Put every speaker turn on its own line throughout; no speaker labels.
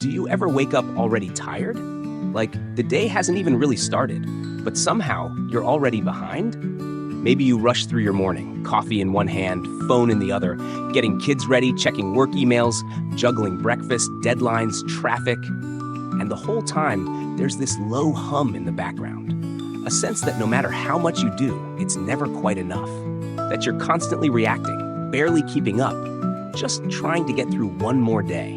Do you ever wake up already tired? Like the day hasn't even really started, but somehow you're already behind? Maybe you rush through your morning, coffee in one hand, phone in the other, getting kids ready, checking work emails, juggling breakfast, deadlines, traffic. And the whole time, there's this low hum in the background. A sense that no matter how much you do, it's never quite enough. That you're constantly reacting, barely keeping up, just trying to get through one more day.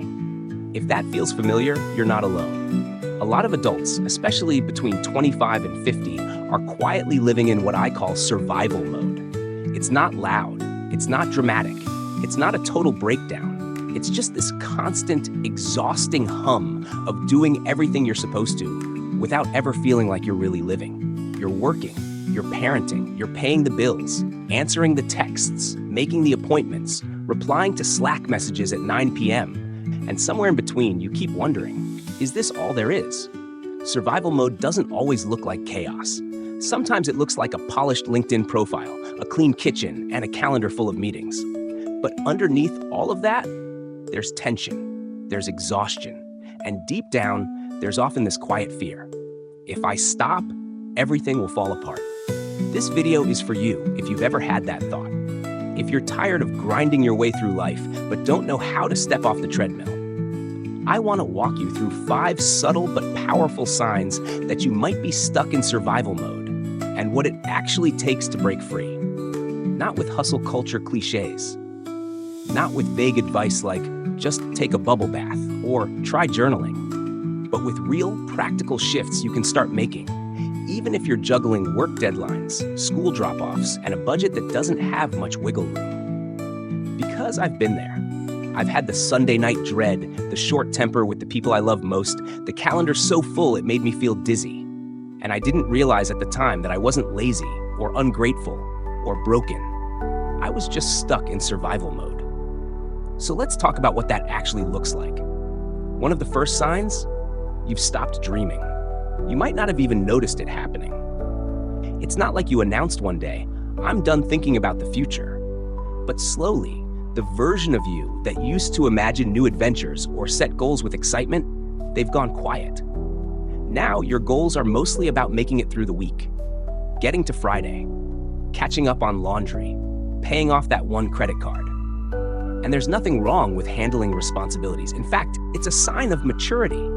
If that feels familiar, you're not alone. A lot of adults, especially between 25 and 50, are quietly living in what I call survival mode. It's not loud, it's not dramatic, it's not a total breakdown. It's just this constant, exhausting hum of doing everything you're supposed to without ever feeling like you're really living. You're working, you're parenting, you're paying the bills, answering the texts, making the appointments, replying to Slack messages at 9 p.m., and somewhere in between, you keep wondering, is this all there is? Survival mode doesn't always look like chaos. Sometimes it looks like a polished LinkedIn profile, a clean kitchen, and a calendar full of meetings. But underneath all of that, there's tension, there's exhaustion, and deep down, there's often this quiet fear. If I stop, everything will fall apart. This video is for you if you've ever had that thought. If you're tired of grinding your way through life, but don't know how to step off the treadmill. I want to walk you through 5 subtle but powerful signs that you might be stuck in survival mode and what it actually takes to break free. Not with hustle culture cliches. Not with vague advice like, just take a bubble bath or try journaling. But with real, practical shifts you can start making, even if you're juggling work deadlines, school drop-offs, and a budget that doesn't have much wiggle room. Because I've been there. I've had the Sunday night dread, the short temper with the people I love most, the calendar so full it made me feel dizzy. And I didn't realize at the time that I wasn't lazy or ungrateful or broken. I was just stuck in survival mode. So let's talk about what that actually looks like. One of the first signs, you've stopped dreaming. You might not have even noticed it happening. It's not like you announced one day, I'm done thinking about the future. But slowly, the version of you that used to imagine new adventures or set goals with excitement, they've gone quiet. Now your goals are mostly about making it through the week, getting to Friday, catching up on laundry, paying off that one credit card. And there's nothing wrong with handling responsibilities. In fact, it's a sign of maturity.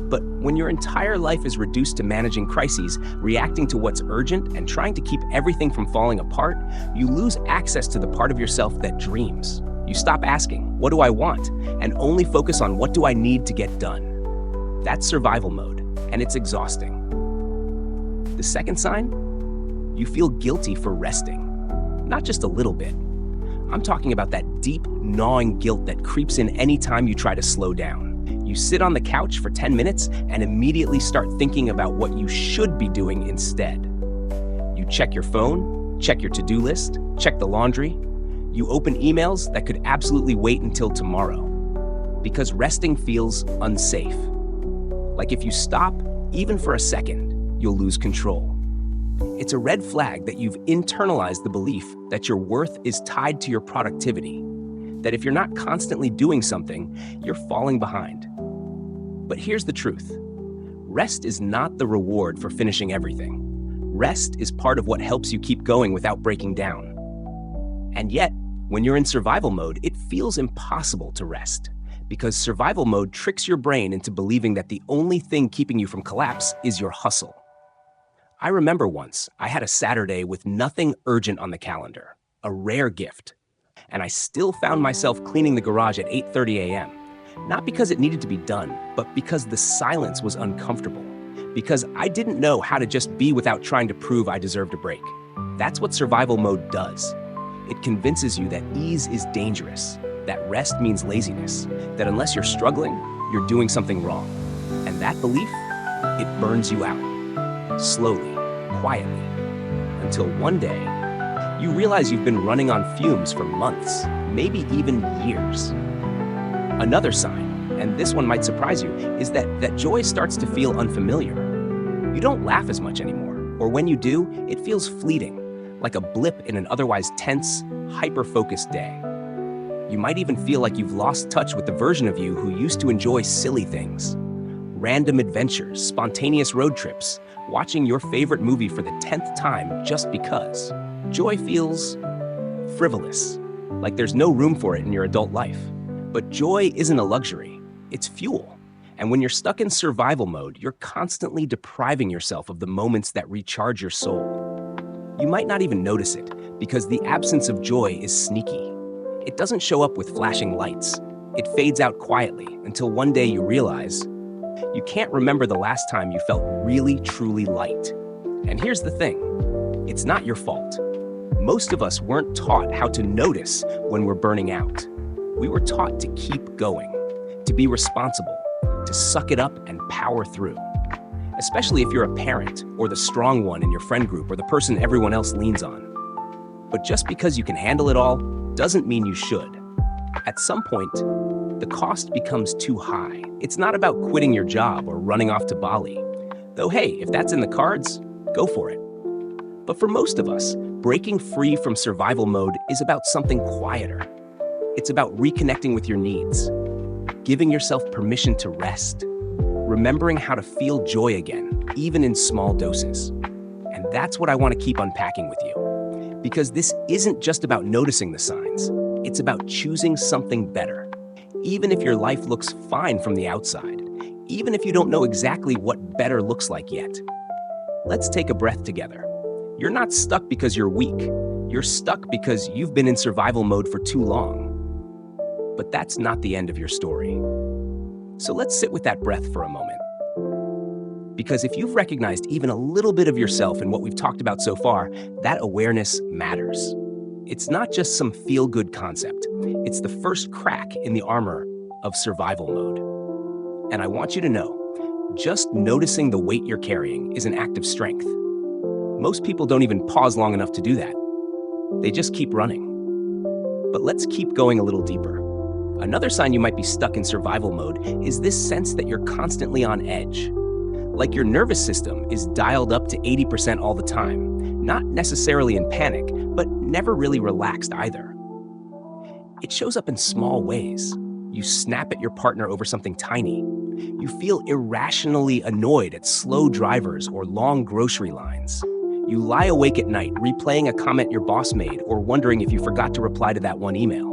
But when your entire life is reduced to managing crises, reacting to what's urgent, and trying to keep everything from falling apart, you lose access to the part of yourself that dreams. You stop asking, what do I want? And only focus on what do I need to get done. That's survival mode, and it's exhausting. The second sign? You feel guilty for resting. Not just a little bit. I'm talking about that deep, gnawing guilt that creeps in anytime you try to slow down. You sit on the couch for 10 minutes and immediately start thinking about what you should be doing instead. You check your phone, check your to-do list, check the laundry. You open emails that could absolutely wait until tomorrow. Because resting feels unsafe. Like if you stop, even for a second, you'll lose control. It's a red flag that you've internalized the belief that your worth is tied to your productivity. That if you're not constantly doing something, you're falling behind. But here's the truth. Rest is not the reward for finishing everything. Rest is part of what helps you keep going without breaking down. And yet, when you're in survival mode, it feels impossible to rest, because survival mode tricks your brain into believing that the only thing keeping you from collapse is your hustle. I remember once, I had a Saturday with nothing urgent on the calendar, a rare gift. And I still found myself cleaning the garage at 8:30 a.m. Not because it needed to be done, but because the silence was uncomfortable. Because I didn't know how to just be without trying to prove I deserved a break. That's what survival mode does. It convinces you that ease is dangerous, that rest means laziness, that unless you're struggling, you're doing something wrong. And that belief, it burns you out. Slowly, quietly, until one day, you realize you've been running on fumes for months, maybe even years. Another sign, and this one might surprise you, is that joy starts to feel unfamiliar. You don't laugh as much anymore, or when you do, it feels fleeting, like a blip in an otherwise tense, hyper-focused day. You might even feel like you've lost touch with the version of you who used to enjoy silly things. Random adventures, spontaneous road trips, watching your favorite movie for the 10th time just because. Joy feels frivolous, like there's no room for it in your adult life. But joy isn't a luxury, it's fuel. And when you're stuck in survival mode, you're constantly depriving yourself of the moments that recharge your soul. You might not even notice it, because the absence of joy is sneaky. It doesn't show up with flashing lights. It fades out quietly until one day you realize you can't remember the last time you felt really, truly light. And here's the thing, it's not your fault. Most of us weren't taught how to notice when we're burning out. We were taught to keep going, to be responsible, to suck it up and power through. Especially if you're a parent or the strong one in your friend group or the person everyone else leans on. But just because you can handle it all doesn't mean you should. At some point, the cost becomes too high. It's not about quitting your job or running off to Bali. Though hey, if that's in the cards, go for it. But for most of us, breaking free from survival mode is about something quieter. It's about reconnecting with your needs, giving yourself permission to rest, remembering how to feel joy again, even in small doses. And that's what I want to keep unpacking with you. Because this isn't just about noticing the signs, it's about choosing something better. Even if your life looks fine from the outside, even if you don't know exactly what better looks like yet. Let's take a breath together. You're not stuck because you're weak. You're stuck because you've been in survival mode for too long. But that's not the end of your story. So let's sit with that breath for a moment. Because if you've recognized even a little bit of yourself in what we've talked about so far, that awareness matters. It's not just some feel-good concept. It's the first crack in the armor of survival mode. And I want you to know, just noticing the weight you're carrying is an act of strength. Most people don't even pause long enough to do that. They just keep running. But let's keep going a little deeper. Another sign you might be stuck in survival mode is this sense that you're constantly on edge. Like your nervous system is dialed up to 80% all the time, not necessarily in panic, but never really relaxed either. It shows up in small ways. You snap at your partner over something tiny. You feel irrationally annoyed at slow drivers or long grocery lines. You lie awake at night replaying a comment your boss made or wondering if you forgot to reply to that one email.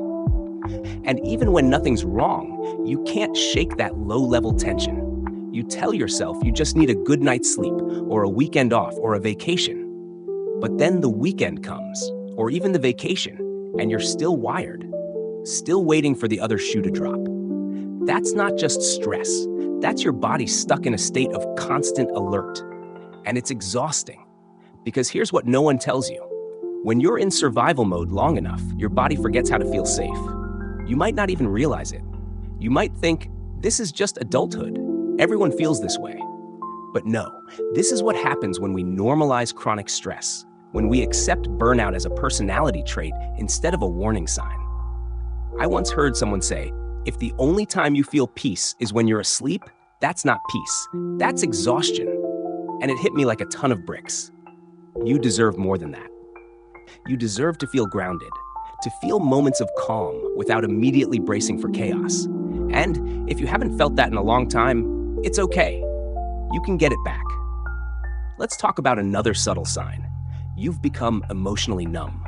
And even when nothing's wrong, you can't shake that low-level tension. You tell yourself you just need a good night's sleep or a weekend off or a vacation. But then the weekend comes, or even the vacation, and you're still wired, still waiting for the other shoe to drop. That's not just stress. That's your body stuck in a state of constant alert. And it's exhausting. Because here's what no one tells you. When you're in survival mode long enough, your body forgets how to feel safe. You might not even realize it. You might think, this is just adulthood. Everyone feels this way. But no, this is what happens when we normalize chronic stress, when we accept burnout as a personality trait instead of a warning sign. I once heard someone say, if the only time you feel peace is when you're asleep, that's not peace. That's exhaustion. And it hit me like a ton of bricks. You deserve more than that. You deserve to feel grounded, to feel moments of calm without immediately bracing for chaos. And if you haven't felt that in a long time, it's okay. You can get it back. Let's talk about another subtle sign. You've become emotionally numb.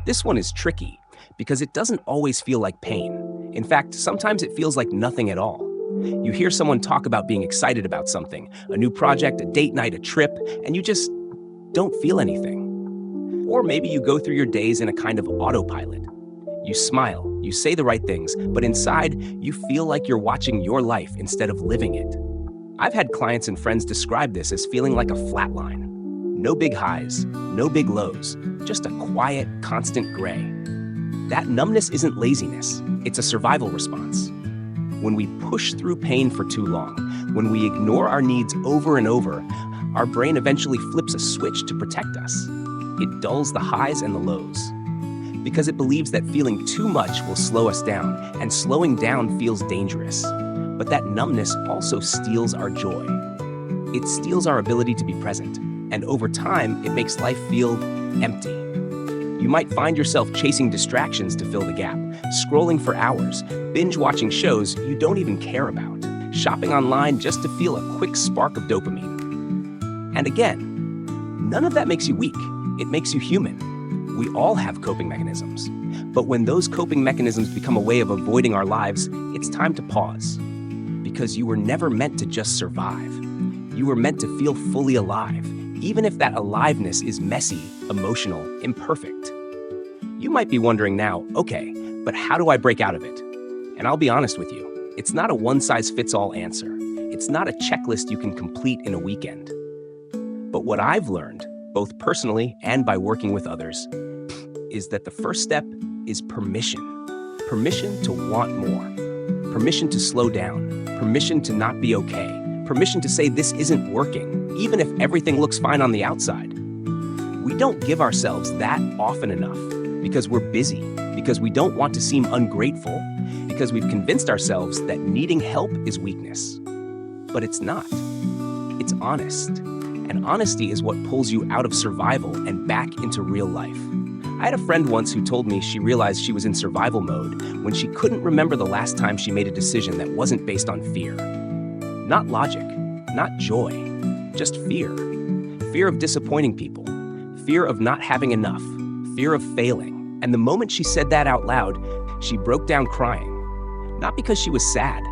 This one is tricky because it doesn't always feel like pain. In fact, sometimes it feels like nothing at all. You hear someone talk about being excited about something, a new project, a date night, a trip, and you just don't feel anything. Or maybe you go through your days in a kind of autopilot. You smile, you say the right things, but inside, you feel like you're watching your life instead of living it. I've had clients and friends describe this as feeling like a flat line. No big highs, no big lows, just a quiet, constant gray. That numbness isn't laziness, it's a survival response. When we push through pain for too long, when we ignore our needs over and over, our brain eventually flips a switch to protect us. It dulls the highs and the lows. Because it believes that feeling too much will slow us down, and slowing down feels dangerous. But that numbness also steals our joy. It steals our ability to be present, and over time, it makes life feel empty. You might find yourself chasing distractions to fill the gap, scrolling for hours, binge watching shows you don't even care about, shopping online just to feel a quick spark of dopamine. And again, none of that makes you weak. It makes you human. We all have coping mechanisms. But when those coping mechanisms become a way of avoiding our lives, it's time to pause. Because you were never meant to just survive. You were meant to feel fully alive, even if that aliveness is messy, emotional, imperfect. You might be wondering now, okay, but how do I break out of it? And I'll be honest with you, it's not a one-size-fits-all answer. It's not a checklist you can complete in a weekend. But what I've learned, both personally and by working with others, is that the first step is permission. Permission to want more. Permission to slow down. Permission to not be okay. Permission to say this isn't working, even if everything looks fine on the outside. We don't give ourselves that often enough because we're busy, because we don't want to seem ungrateful, because we've convinced ourselves that needing help is weakness. But it's not. It's honest. And honesty is what pulls you out of survival and back into real life. I had a friend once who told me she realized she was in survival mode when she couldn't remember the last time she made a decision that wasn't based on fear. Not logic, not joy, just fear. Fear of disappointing people, fear of not having enough, fear of failing. And the moment she said that out loud, she broke down crying. Not because she was sad,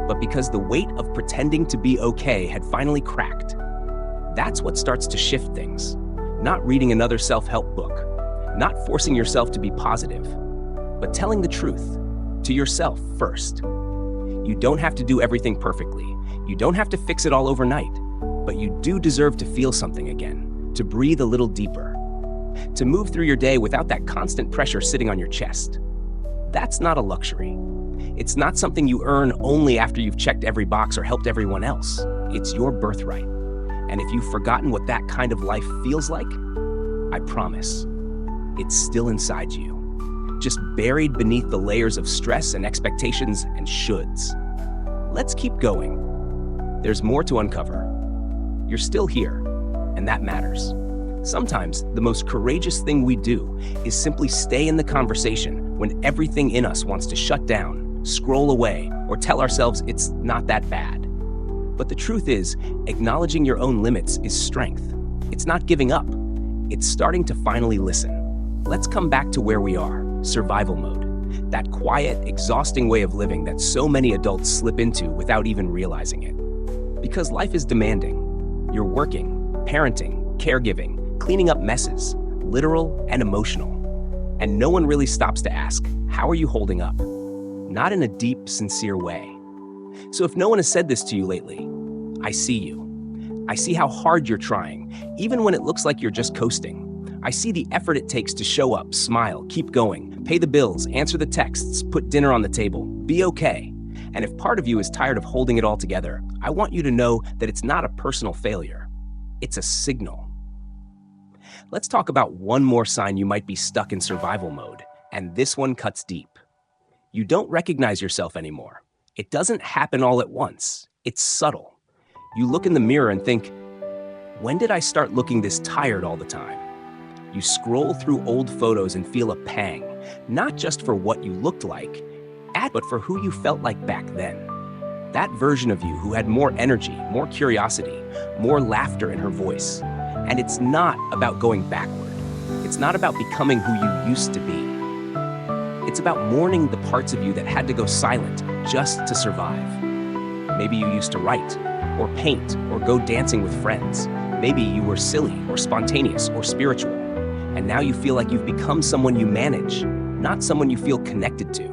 but because the weight of pretending to be okay had finally cracked. That's what starts to shift things. Not reading another self-help book, not forcing yourself to be positive, but telling the truth to yourself first. You don't have to do everything perfectly. You don't have to fix it all overnight, but you do deserve to feel something again, to breathe a little deeper, to move through your day without that constant pressure sitting on your chest. That's not a luxury. It's not something you earn only after you've checked every box or helped everyone else. It's your birthright. And if you've forgotten what that kind of life feels like, I promise, it's still inside you, just buried beneath the layers of stress and expectations and shoulds. Let's keep going. There's more to uncover. You're still here, and that matters. Sometimes the most courageous thing we do is simply stay in the conversation when everything in us wants to shut down, scroll away, or tell ourselves it's not that bad. But the truth is, acknowledging your own limits is strength. It's not giving up. It's starting to finally listen. Let's come back to where we are, survival mode. That quiet, exhausting way of living that so many adults slip into without even realizing it. Because life is demanding. You're working, parenting, caregiving, cleaning up messes, literal and emotional. And no one really stops to ask, how are you holding up? Not in a deep, sincere way. So if no one has said this to you lately, I see you. I see how hard you're trying, even when it looks like you're just coasting. I see the effort it takes to show up, smile, keep going, pay the bills, answer the texts, put dinner on the table, be okay. And if part of you is tired of holding it all together, I want you to know that it's not a personal failure. It's a signal. Let's talk about one more sign you might be stuck in survival mode, and this one cuts deep. You don't recognize yourself anymore. It doesn't happen all at once. It's subtle. You look in the mirror and think, when did I start looking this tired all the time? You scroll through old photos and feel a pang, not just for what you looked like, but for who you felt like back then. That version of you who had more energy, more curiosity, more laughter in her voice. And it's not about going backward. It's not about becoming who you used to be. It's about mourning the parts of you that had to go silent just to survive. Maybe you used to write, or paint, or go dancing with friends. Maybe you were silly, or spontaneous, or spiritual. And now you feel like you've become someone you manage, not someone you feel connected to.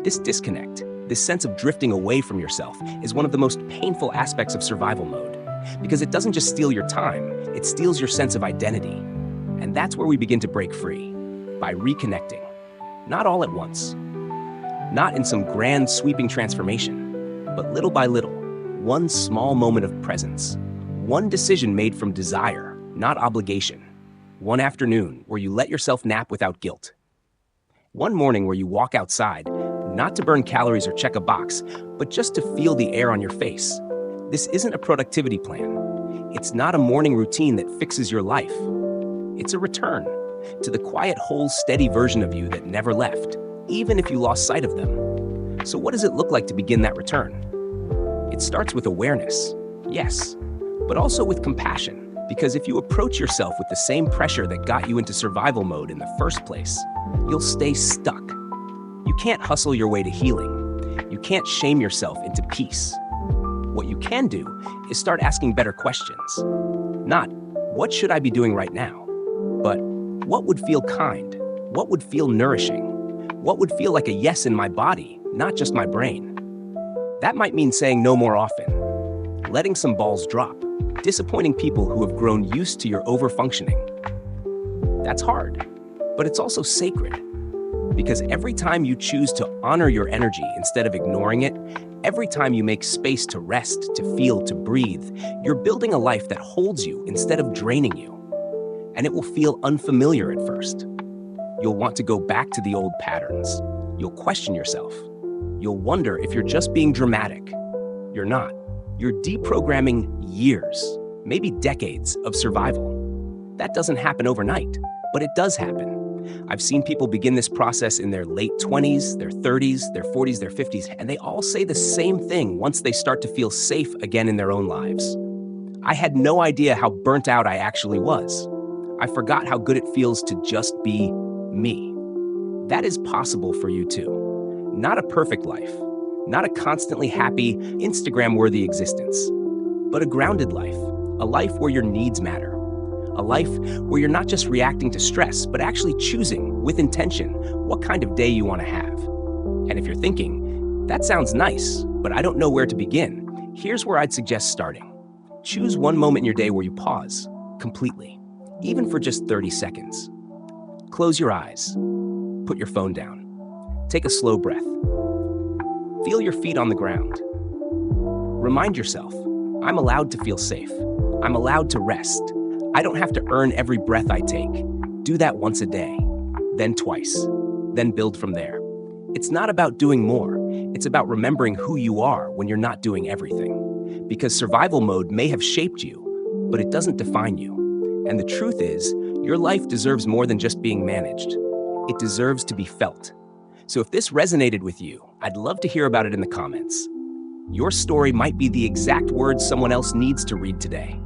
This disconnect, this sense of drifting away from yourself, is one of the most painful aspects of survival mode. Because it doesn't just steal your time, it steals your sense of identity. And that's where we begin to break free, by reconnecting. Not all at once. Not in some grand, sweeping transformation, but little by little, one small moment of presence. One decision made from desire, not obligation. One afternoon where you let yourself nap without guilt. One morning where you walk outside, not to burn calories or check a box, but just to feel the air on your face. This isn't a productivity plan. It's not a morning routine that fixes your life. It's a return. to the quiet, whole, steady version of you that never left, even if you lost sight of them. So what does it look like to begin that return? It starts with awareness, yes, but also with compassion. Because if you approach yourself with the same pressure that got you into survival mode in the first place, you'll stay stuck. You can't hustle your way to healing. You can't shame yourself into peace. What you can do is start asking better questions. Not, what should I be doing right now? But, what would feel kind? What would feel nourishing? What would feel like a yes in my body, not just my brain? That might mean saying no more often, letting some balls drop, disappointing people who have grown used to your overfunctioning. That's hard, but it's also sacred. Because every time you choose to honor your energy instead of ignoring it, every time you make space to rest, to feel, to breathe, you're building a life that holds you instead of draining you. And it will feel unfamiliar at first. You'll want to go back to the old patterns. You'll question yourself. You'll wonder if you're just being dramatic. You're not. You're deprogramming years, maybe decades of survival. That doesn't happen overnight, but it does happen. I've seen people begin this process in their late 20s, their 30s, their 40s, their 50s, and they all say the same thing once they start to feel safe again in their own lives. I had no idea how burnt out I actually was. I forgot how good it feels to just be me. That is possible for you too. Not a perfect life, not a constantly happy, Instagram-worthy existence, but a grounded life, a life where your needs matter, a life where you're not just reacting to stress, but actually choosing, with intention, what kind of day you want to have. And if you're thinking, that sounds nice, but I don't know where to begin, here's where I'd suggest starting. Choose one moment in your day where you pause, completely, even for just 30 seconds. Close your eyes, put your phone down, take a slow breath. Feel your feet on the ground. Remind yourself, I'm allowed to feel safe. I'm allowed to rest. I don't have to earn every breath I take. Do that once a day, then twice, then build from there. It's not about doing more. It's about remembering who you are when you're not doing everything. Because survival mode may have shaped you, but it doesn't define you. And the truth is, your life deserves more than just being managed. It deserves to be felt. So if this resonated with you, I'd love to hear about it in the comments. Your story might be the exact words someone else needs to read today.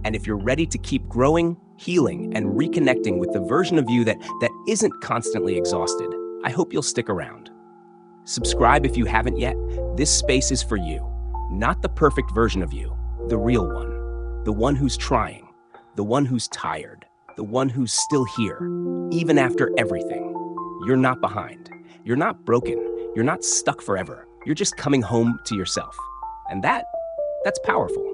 And if you're ready to keep growing, healing, and reconnecting with the version of you that isn't constantly exhausted, I hope you'll stick around. Subscribe if you haven't yet. This space is for you, not the perfect version of you, the real one, the one who's trying, the one who's tired, the one who's still here, even after everything. You're not behind. You're not broken. You're not stuck forever. You're just coming home to yourself. And that's powerful.